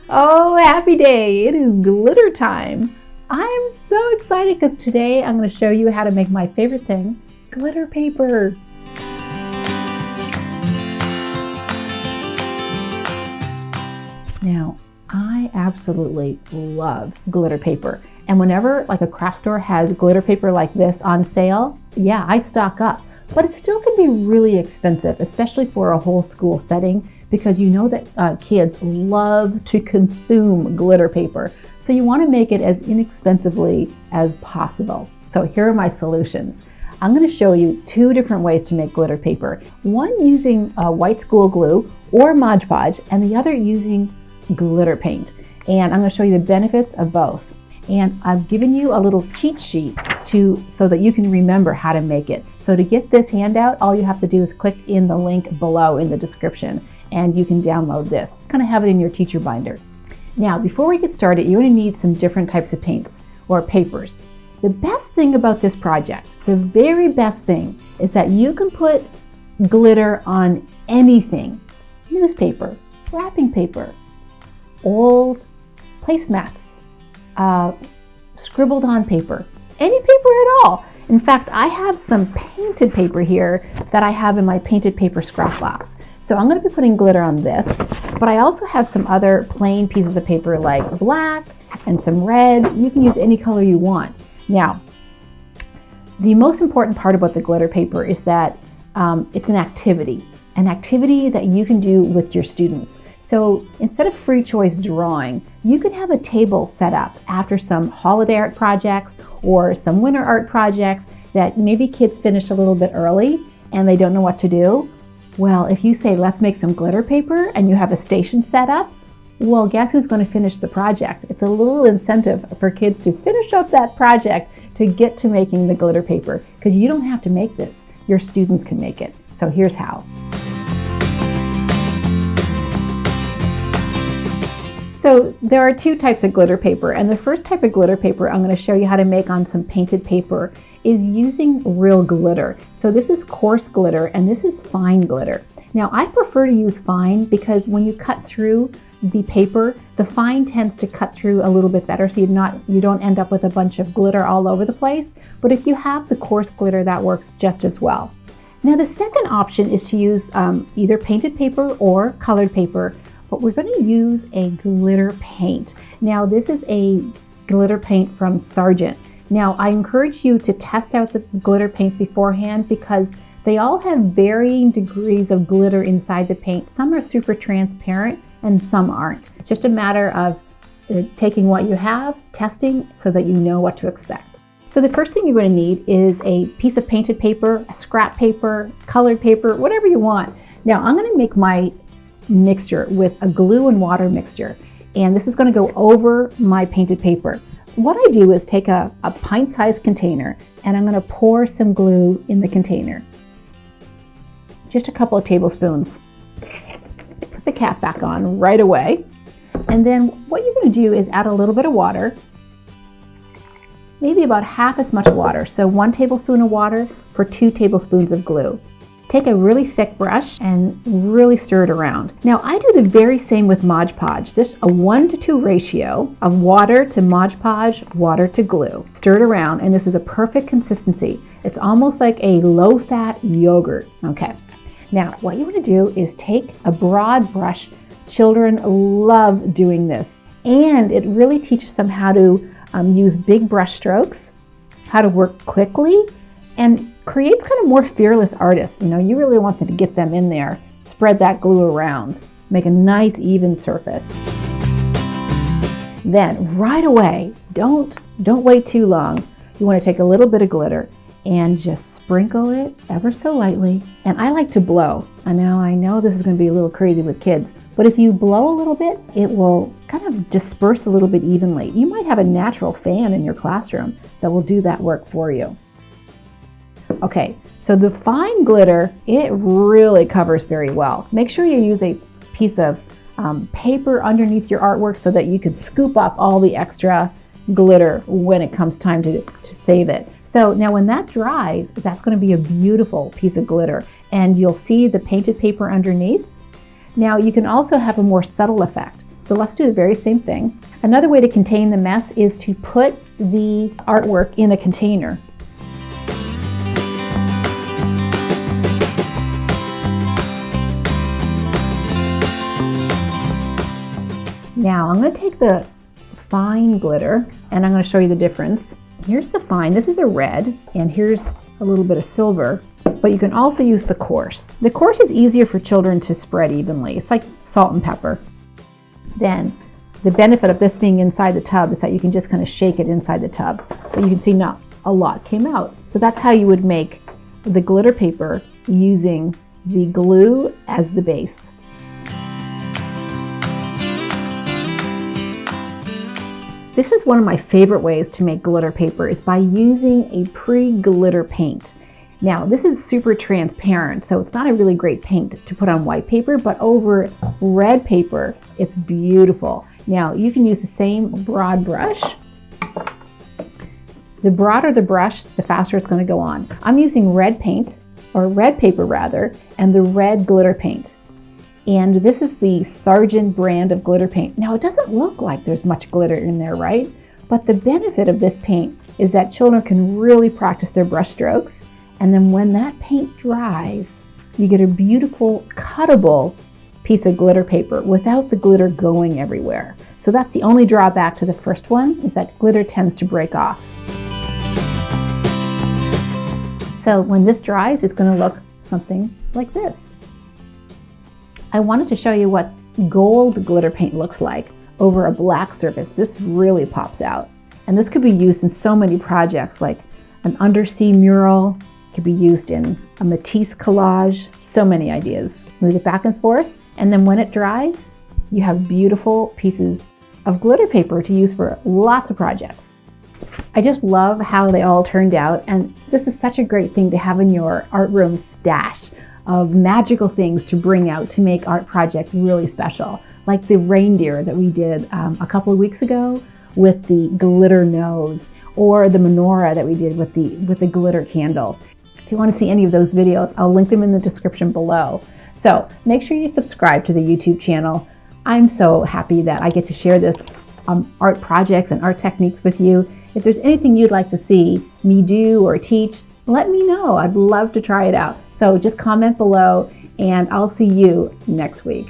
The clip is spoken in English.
Oh, happy day! It is glitter time. I'm so excited because today I'm going to show you how to make my favorite thing, glitter paper. Now, I absolutely love glitter paper. And whenever like a craft store has glitter paper like this on sale, yeah, I stock up. But it still can be really expensive, especially for a whole school setting, because you know that kids love to consume glitter paper. So you want to make it as inexpensively as possible. So here are my solutions. I'm going to show you two different ways to make glitter paper. One using white school glue or Mod Podge, and the other using glitter paint. And I'm going to show you the benefits of both. And I've given you a little cheat sheet so that you can remember how to make it. So to get this handout, all you have to do is click in the link below in the description and you can download this. Kind of have it in your teacher binder. Now, before we get started, you're going to need some different types of paints or papers. The best thing about this project, the very best thing, is that you can put glitter on anything. Newspaper, wrapping paper, old placemats, scribbled on paper, any paper at all. In fact, I have some painted paper here that I have in my painted paper scrap box. So I'm going to be putting glitter on this, but I also have some other plain pieces of paper like black and some red. You can use any color you want. Now, the most important part about the glitter paper is that it's an activity that you can do with your students. So instead of free choice drawing, you can have a table set up after some holiday art projects or some winter art projects that maybe kids finished a little bit early and they don't know what to do. Well, if you say, let's make some glitter paper, and you have a station set up, well, guess who's going to finish the project? It's a little incentive for kids to finish up that project to get to making the glitter paper, because you don't have to make this. Your students can make it. So here's how. So there are two types of glitter paper, and the first type of glitter paper I'm going to show you how to make on some painted paper is using real glitter. So this is coarse glitter and this is fine glitter. Now I prefer to use fine because when you cut through the paper, the fine tends to cut through a little bit better, so you don't end up with a bunch of glitter all over the place. But if you have the coarse glitter, that works just as well. Now the second option is to use either painted paper or colored paper, but we're going to use a glitter paint. Now this is a glitter paint from Sargent. Now I encourage you to test out the glitter paint beforehand because they all have varying degrees of glitter inside the paint. Some are super transparent and some aren't. It's just a matter of taking what you have, testing so that you know what to expect. So the first thing you're going to need is a piece of painted paper, a scrap paper, colored paper, whatever you want. Now I'm going to make my mixture with a glue and water mixture, and this is going to go over my painted paper. What I do is take a pint-sized container and I'm going to pour some glue in the container. Just a couple of tablespoons. Put the cap back on right away. And then what you're going to do is add a little bit of water, maybe about half as much water. So 1 tablespoon of water for 2 tablespoons of glue. Take a really thick brush and really stir it around. Now I do the very same with Mod Podge, just a 1-to-2 ratio of water to Mod Podge, water to glue. Stir it around and this is a perfect consistency. It's almost like a low-fat yogurt. Okay, now what you want to do is take a broad brush. Children love doing this, and it really teaches them how to use big brush strokes, how to work quickly, and creates kind of more fearless artists. You know, you really want them to get them in there, spread that glue around, make a nice even surface. Then right away, don't wait too long. You want to take a little bit of glitter and just sprinkle it ever so lightly. And I like to blow. And now I know this is going to be a little crazy with kids, but if you blow a little bit, it will kind of disperse a little bit evenly. You might have a natural fan in your classroom that will do that work for you. Okay, so the fine glitter, it really covers very well. Make sure you use a piece of paper underneath your artwork so that you can scoop up all the extra glitter when it comes time to save it. So now when that dries, that's going to be a beautiful piece of glitter, and you'll see the painted paper underneath. Now you can also have a more subtle effect. So let's do the very same thing. Another way to contain the mess is to put the artwork in a container. Now I'm going to take the fine glitter and I'm going to show you the difference. Here's the fine. This is a red, and here's a little bit of silver, but you can also use the coarse. The coarse is easier for children to spread evenly. It's like salt and pepper. Then the benefit of this being inside the tub is that you can just kind of shake it inside the tub, but you can see not a lot came out. So that's how you would make the glitter paper using the glue as the base. This is one of my favorite ways to make glitter paper, is by using a pre-glitter paint. Now this is super transparent, so it's not a really great paint to put on white paper, but over red paper, it's beautiful. Now you can use the same broad brush. The broader the brush, the faster it's going to go on. I'm using red paint, or red paper rather, and the red glitter paint. And this is the Sargent brand of glitter paint. Now it doesn't look like there's much glitter in there, right? But the benefit of this paint is that children can really practice their brush strokes. And then when that paint dries, you get a beautiful cuttable piece of glitter paper without the glitter going everywhere. So that's the only drawback to the first one, is that glitter tends to break off. So when this dries, it's going to look something like this. I wanted to show you what gold glitter paint looks like over a black surface. This really pops out. And this could be used in so many projects, like an undersea mural. It could be used in a Matisse collage. So many ideas. Smooth it back and forth. And then when it dries, you have beautiful pieces of glitter paper to use for lots of projects. I just love how they all turned out. And this is such a great thing to have in your art room stash of magical things to bring out to make art projects really special. Like the reindeer that we did a couple of weeks ago with the glitter nose, or the menorah that we did with the glitter candles. If you want to see any of those videos, I'll link them in the description below. So make sure you subscribe to the YouTube channel. I'm so happy that I get to share this art projects and art techniques with you. If there's anything you'd like to see me do or teach, let me know. I'd love to try it out. So just comment below, and I'll see you next week.